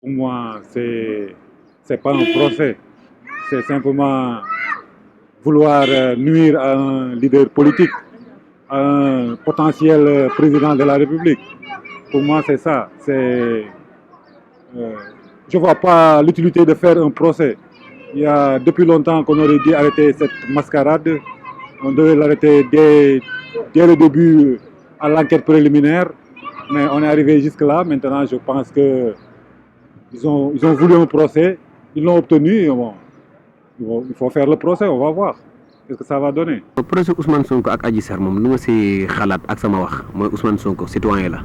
Pour moi, c'est pas un procès. C'est simplement vouloir nuire à un leader politique, à un potentiel président de la République. Pour moi, c'est ça. Je ne vois pas l'utilité de faire un procès. Il y a depuis longtemps qu'on aurait dû arrêter cette mascarade. On devait l'arrêter dès le début à l'enquête préliminaire. Mais on est arrivé jusque-là. Maintenant, je pense que ils ont voulu un procès. Ils l'ont obtenu. Bon, il faut faire le procès. On va voir ce que ça va donner. Le procès Ousmane Sonko ak Adji Sarr moom lu ma si xalaat ak sama wax mooy Ousmane Sonko citoyen la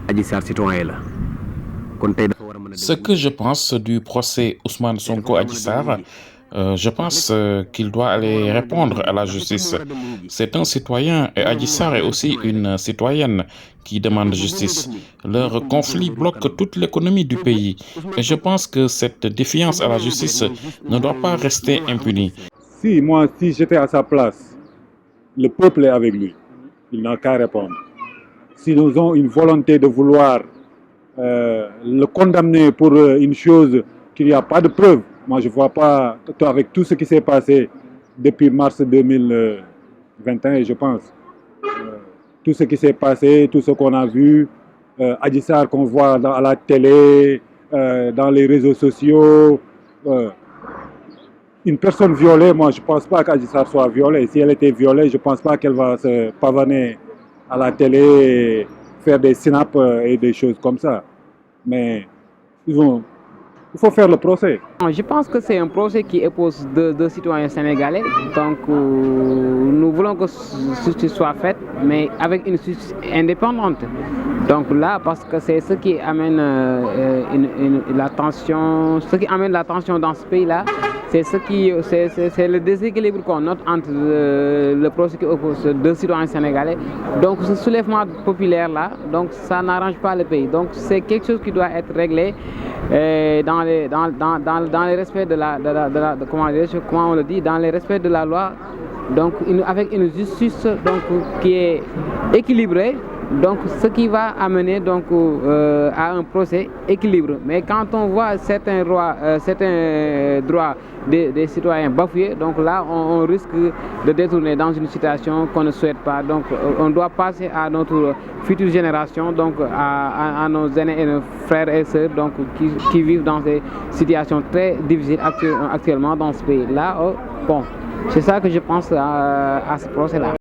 Adji Sarr citoyen la kon tey dafa war a mën a. Ce que je pense du procès Ousmane Sonko Adji Sarr, je pense qu'il doit aller répondre à la justice. C'est un citoyen et Adji Sarr est aussi une citoyenne qui demande justice. Leur conflit bloque toute l'économie du pays et je pense que cette défiance à la justice ne doit pas rester impunie. Si j'étais à sa place, le peuple est avec lui. Il n'a qu'à répondre. Si nous avons une volonté de vouloir le condamner pour une chose qu'il n'y a pas de preuve, moi je ne vois pas, avec tout ce qui s'est passé depuis mars 2021, je pense, tout ce qui s'est passé, tout ce qu'on a vu, Adji Sarr qu'on voit à la télé, dans les réseaux sociaux, une personne violée, moi je ne pense pas qu'Adji Sarr soit violée. Si elle était violée, je ne pense pas qu'elle va se pavaner à la télé et faire des snaps et des choses comme ça. Mais il faut faire le procès. Je pense que c'est un procès qui oppose deux citoyens sénégalais. Donc nous voulons que justice soit faite, mais avec une justice indépendante. Donc là, parce que c'est ce qui amène la tension, ce qui amène la tension dans ce pays-là, c'est le déséquilibre qu'on note entre le procès qui oppose deux citoyens sénégalais. Donc ce soulèvement populaire-là, donc ça n'arrange pas le pays. Donc c'est quelque chose qui doit être réglé dans les respects de comment on le dit, dans les respects de la loi. Donc avec une justice donc qui est équilibrée. Donc, ce qui va amener donc, à un procès équilibré. Mais quand on voit certains droits des citoyens bafoués, donc là, on risque de détourner dans une situation qu'on ne souhaite pas. Donc, on doit passer à notre future génération, donc à nos aînés et nos frères et sœurs donc, qui vivent dans des situations très difficiles actuellement dans ce pays. Là, bon, c'est ça que je pense à ce procès-là.